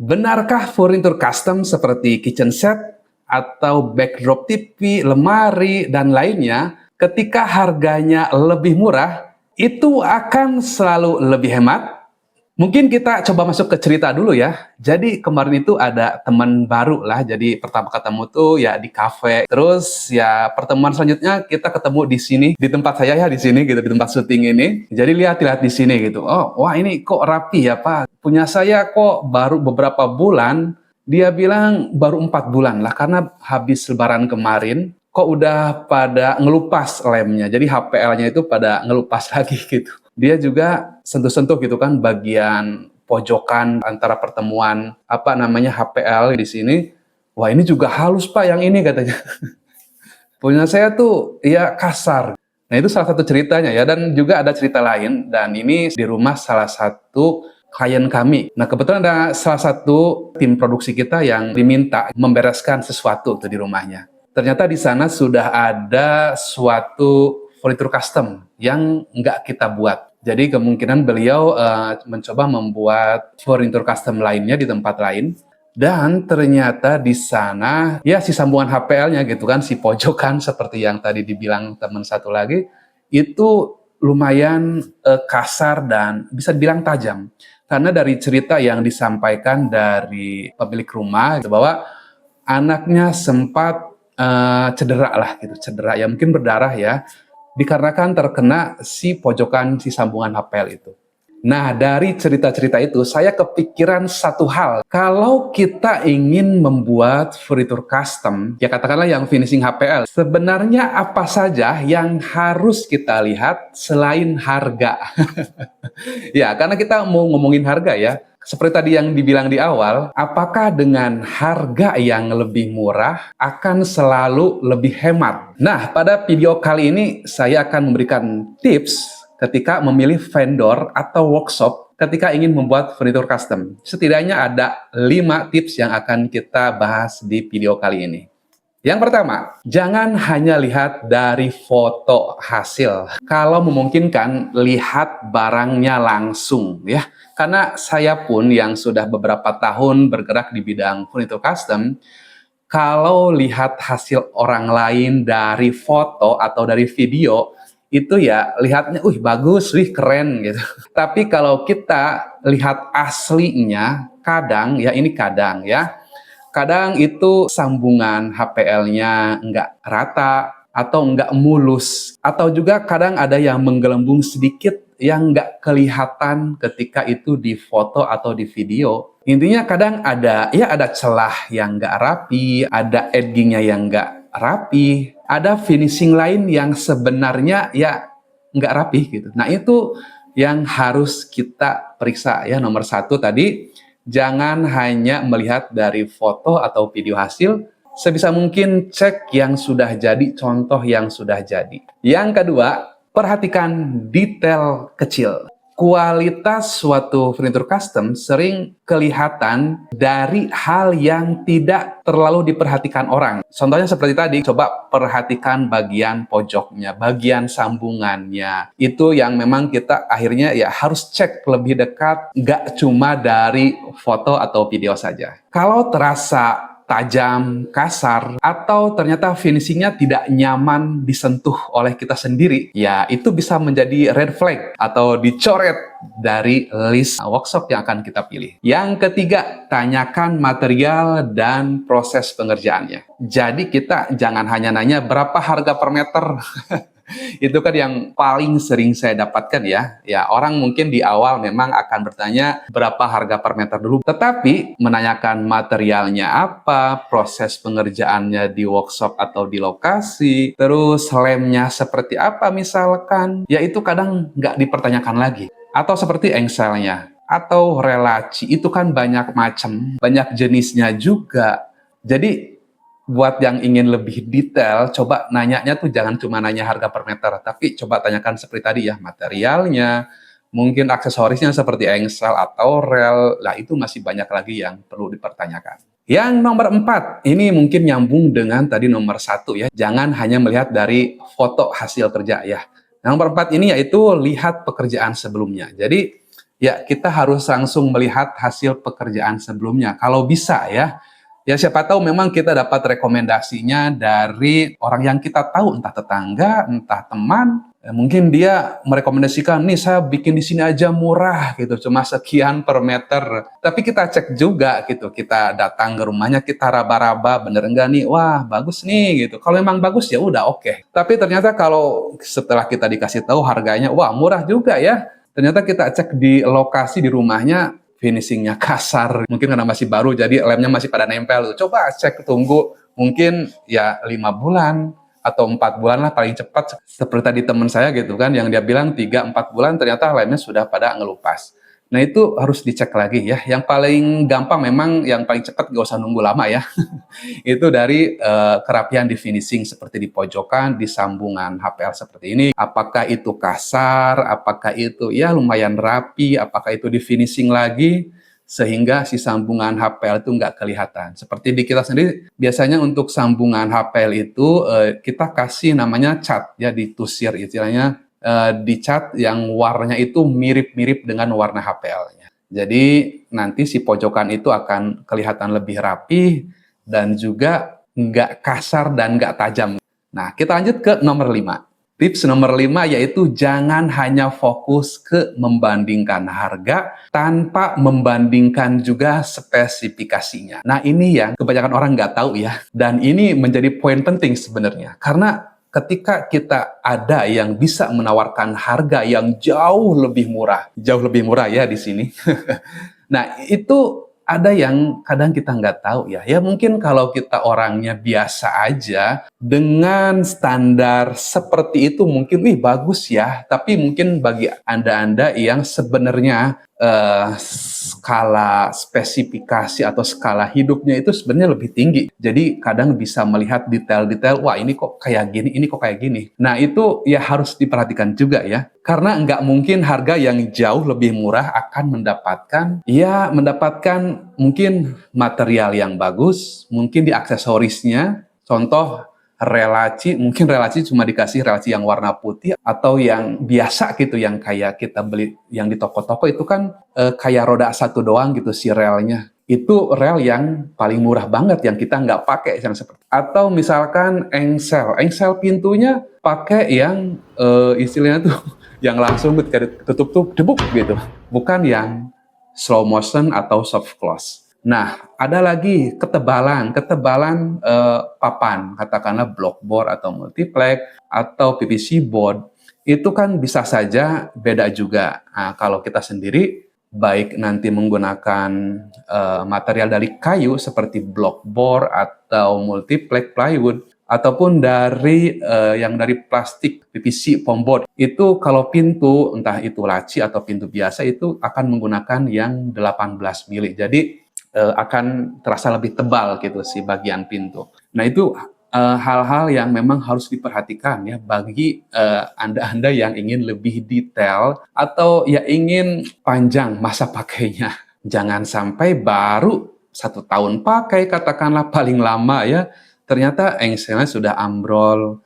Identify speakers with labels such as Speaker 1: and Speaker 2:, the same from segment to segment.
Speaker 1: Benarkah furnitur custom seperti kitchen set atau backdrop TV, lemari, dan lainnya ketika harganya lebih murah, itu akan selalu lebih hemat? Mungkin kita coba masuk ke cerita dulu ya. Jadi kemarin itu ada teman baru lah, jadi pertama ketemu tuh ya di kafe. Terus ya pertemuan selanjutnya kita ketemu di sini, di tempat saya ya di sini gitu, di tempat syuting ini. Jadi lihat-lihat di sini gitu. Oh, wah ini kok rapi ya Pak. Punya saya kok baru beberapa bulan. Dia bilang baru 4 bulan lah karena habis lebaran kemarin kok udah pada ngelupas lemnya. Jadi HPL-nya itu pada ngelupas lagi gitu. Dia juga sentuh-sentuh gitu kan bagian pojokan antara pertemuan apa namanya HPL di sini. Wah ini juga halus Pak yang ini katanya. Punya saya tuh ya kasar. Nah itu salah satu ceritanya ya, dan juga ada cerita lain, dan ini di rumah salah satu klien kami. Nah kebetulan ada salah satu tim produksi kita yang diminta membereskan sesuatu tuh di rumahnya. Ternyata di sana sudah ada suatu furnitur custom yang nggak kita buat. Jadi kemungkinan beliau mencoba membuat furnitur custom lainnya di tempat lain. Dan ternyata di sana, ya si sambungan HPL-nya gitu kan, si pojokan seperti yang tadi dibilang teman satu lagi, itu lumayan kasar dan bisa dibilang tajam. Karena dari cerita yang disampaikan dari pemilik rumah, gitu, bahwa anaknya sempat cedera lah gitu, cedera ya mungkin berdarah ya, dikarenakan terkena si pojokan si sambungan HPL itu. Nah, dari cerita-cerita itu, saya kepikiran satu hal. Kalau kita ingin membuat furnitur custom, ya katakanlah yang finishing HPL, sebenarnya apa saja yang harus kita lihat selain harga? Ya, karena kita mau ngomongin harga ya. Seperti tadi yang dibilang di awal, apakah dengan harga yang lebih murah akan selalu lebih hemat? Nah, pada video kali ini saya akan memberikan tips ketika memilih vendor atau workshop ketika ingin membuat furnitur custom. Setidaknya ada 5 tips yang akan kita bahas di video kali ini. Yang pertama, jangan hanya lihat dari foto hasil. Kalau memungkinkan, lihat barangnya langsung ya. Karena saya pun yang sudah beberapa tahun bergerak di bidang furnitur custom, kalau lihat hasil orang lain dari foto atau dari video, itu ya lihatnya, bagus, keren gitu. Tapi kalau kita lihat aslinya, kadang ya ini kadang ya, kadang itu sambungan HPL-nya nggak rata atau nggak mulus. Atau juga kadang ada yang menggelembung sedikit yang nggak kelihatan ketika itu di foto atau di video. Intinya kadang ada celah yang nggak rapi, ada edgingnya yang nggak rapi, ada finishing lain yang sebenarnya ya nggak rapi gitu. Nah itu yang harus kita periksa ya. Nomor satu tadi, jangan hanya melihat dari foto atau video hasil, sebisa mungkin cek yang sudah jadi, contoh yang sudah jadi. Yang kedua, perhatikan detail kecil. Kualitas suatu furnitur custom sering kelihatan dari hal yang tidak terlalu diperhatikan orang. Contohnya seperti tadi, coba perhatikan bagian pojoknya, bagian sambungannya. Itu yang memang kita akhirnya ya harus cek lebih dekat, nggak cuma dari foto atau video saja. Kalau terasa tajam, kasar, atau ternyata finishingnya tidak nyaman disentuh oleh kita sendiri, ya itu bisa menjadi red flag atau dicoret dari list workshop yang akan kita pilih. Yang ketiga, tanyakan material dan proses pengerjaannya. Jadi kita jangan hanya nanya berapa harga per meter. Itu kan yang paling sering saya dapatkan ya. Ya, orang mungkin di awal memang akan bertanya berapa harga per meter dulu. Tetapi menanyakan materialnya apa, proses pengerjaannya di workshop atau di lokasi, terus lemnya seperti apa misalkan, ya itu kadang nggak dipertanyakan lagi. Atau seperti engselnya, atau relaci, itu kan banyak macam, banyak jenisnya juga. Jadi buat yang ingin lebih detail, coba nanyanya tuh jangan cuma nanya harga per meter, tapi coba tanyakan seperti tadi ya, materialnya, mungkin aksesorisnya seperti engsel atau rel, lah itu masih banyak lagi yang perlu dipertanyakan. Yang nomor 4, ini mungkin nyambung dengan tadi nomor 1 ya, jangan hanya melihat dari foto hasil kerja ya. Nomor 4 ini yaitu lihat pekerjaan sebelumnya. Jadi ya kita harus langsung melihat hasil pekerjaan sebelumnya. Kalau bisa ya, ya siapa tahu memang kita dapat rekomendasinya dari orang yang kita tahu, entah tetangga, entah teman. Mungkin dia merekomendasikan, nih saya bikin di sini aja murah gitu, cuma sekian per meter. Tapi kita cek juga gitu, kita datang ke rumahnya, kita raba-raba, bener enggak nih? Wah bagus nih gitu. Kalau memang bagus ya udah oke. Tapi ternyata kalau setelah kita dikasih tahu harganya, wah murah juga ya. Ternyata kita cek di lokasi di rumahnya, finishingnya kasar, mungkin karena masih baru jadi lemnya masih pada nempel. Coba cek, tunggu mungkin ya 5 bulan atau 4 bulan lah paling cepat. Seperti tadi teman saya gitu kan, yang dia bilang 3-4 bulan ternyata lemnya sudah pada ngelupas. Nah itu harus dicek lagi ya. Yang paling gampang memang yang paling cepat, gak usah nunggu lama ya. Itu dari kerapian di finishing, seperti di pojokan, di sambungan HPL seperti ini. Apakah itu kasar, apakah itu ya lumayan rapi, apakah itu di finishing lagi, sehingga si sambungan HPL itu nggak kelihatan. Seperti di kita sendiri, biasanya untuk sambungan HPL itu kita kasih namanya cat, ya ditusir istilahnya, dicat yang warnanya itu mirip-mirip dengan warna HPL-nya. Jadi nanti si pojokan itu akan kelihatan lebih rapi dan juga nggak kasar dan nggak tajam. Nah, kita lanjut ke nomor 5. Tips nomor 5 yaitu jangan hanya fokus ke membandingkan harga tanpa membandingkan juga spesifikasinya. Nah ini yang kebanyakan orang nggak tahu ya. Dan ini menjadi poin penting sebenarnya. Karena ketika kita ada yang bisa menawarkan harga yang jauh lebih murah ya di sini. Nah itu ada yang kadang kita nggak tahu ya. Ya mungkin kalau kita orangnya biasa aja, dengan standar seperti itu mungkin, wih bagus ya. Tapi mungkin bagi Anda-Anda yang sebenarnya skala spesifikasi atau skala hidupnya itu sebenarnya lebih tinggi. Jadi kadang bisa melihat detail-detail, wah ini kok kayak gini, ini kok kayak gini. Nah itu ya harus diperhatikan juga ya. Karena nggak mungkin harga yang jauh lebih murah akan mendapatkan mungkin material yang bagus, mungkin di aksesorisnya, contoh mungkin relaci cuma dikasih relaci yang warna putih atau yang biasa gitu, yang kayak kita beli yang di toko-toko itu kan kayak roda satu doang gitu si relnya. Itu rel yang paling murah banget yang kita nggak pakai yang seperti. Atau misalkan engsel pintunya pakai yang istilahnya tuh yang langsung tutup tuh debuk gitu, bukan yang slow motion atau soft close. Nah, ada lagi ketebalan papan, katakanlah blockboard atau multiplex atau PVC board, itu kan bisa saja beda juga. Nah, kalau kita sendiri, baik nanti menggunakan material dari kayu seperti blockboard atau multiplex plywood, ataupun dari yang dari plastik PVC foam board, itu kalau pintu, entah itu laci atau pintu biasa, itu akan menggunakan yang 18 mili. Jadi akan terasa lebih tebal gitu si bagian pintu. Nah itu hal-hal yang memang harus diperhatikan ya bagi Anda-Anda yang ingin lebih detail atau ya ingin panjang masa pakainya. Jangan sampai baru 1 tahun pakai, katakanlah paling lama ya, ternyata engselnya sudah ambrol,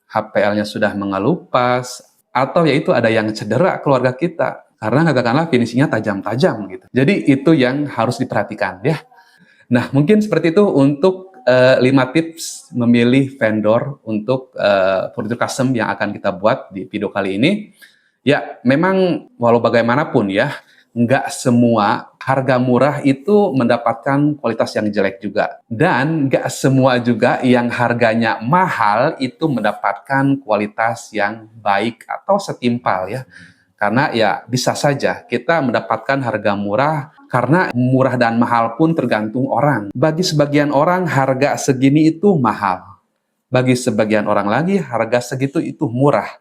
Speaker 1: HPL-nya sudah mengelupas, atau yaitu ada yang cedera keluarga kita. Karena katakanlah finishingnya tajam-tajam gitu. Jadi itu yang harus diperhatikan ya. Nah mungkin seperti itu untuk 5 tips memilih vendor untuk furniture custom yang akan kita buat di video kali ini. Ya memang walau bagaimanapun ya, nggak semua harga murah itu mendapatkan kualitas yang jelek juga. Dan nggak semua juga yang harganya mahal itu mendapatkan kualitas yang baik atau setimpal ya. Karena ya bisa saja kita mendapatkan harga murah, karena murah dan mahal pun tergantung orang. Bagi sebagian orang harga segini itu mahal. Bagi sebagian orang lagi harga segitu itu murah.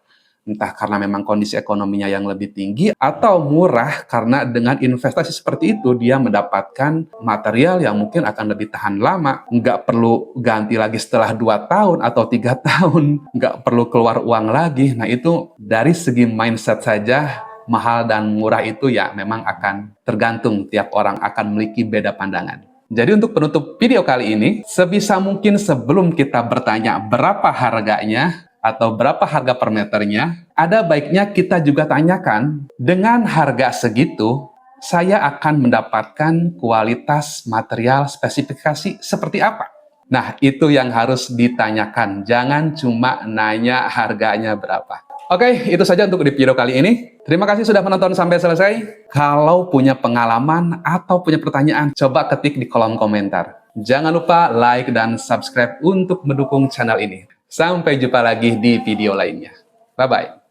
Speaker 1: Entah karena memang kondisi ekonominya yang lebih tinggi, atau murah karena dengan investasi seperti itu dia mendapatkan material yang mungkin akan lebih tahan lama, nggak perlu ganti lagi setelah 2 tahun atau 3 tahun, nggak perlu keluar uang lagi. Nah itu dari segi mindset saja, mahal dan murah itu ya memang akan tergantung, tiap orang akan memiliki beda pandangan. Jadi untuk penutup video kali ini, sebisa mungkin sebelum kita bertanya berapa harganya, atau berapa harga per meternya, ada baiknya kita juga tanyakan, dengan harga segitu, saya akan mendapatkan kualitas material spesifikasi seperti apa? Nah, itu yang harus ditanyakan. Jangan cuma nanya harganya berapa. Oke, itu saja untuk di video kali ini. Terima kasih sudah menonton sampai selesai. Kalau punya pengalaman atau punya pertanyaan, coba ketik di kolom komentar. Jangan lupa like dan subscribe untuk mendukung channel ini. Sampai jumpa lagi di video lainnya. Bye-bye.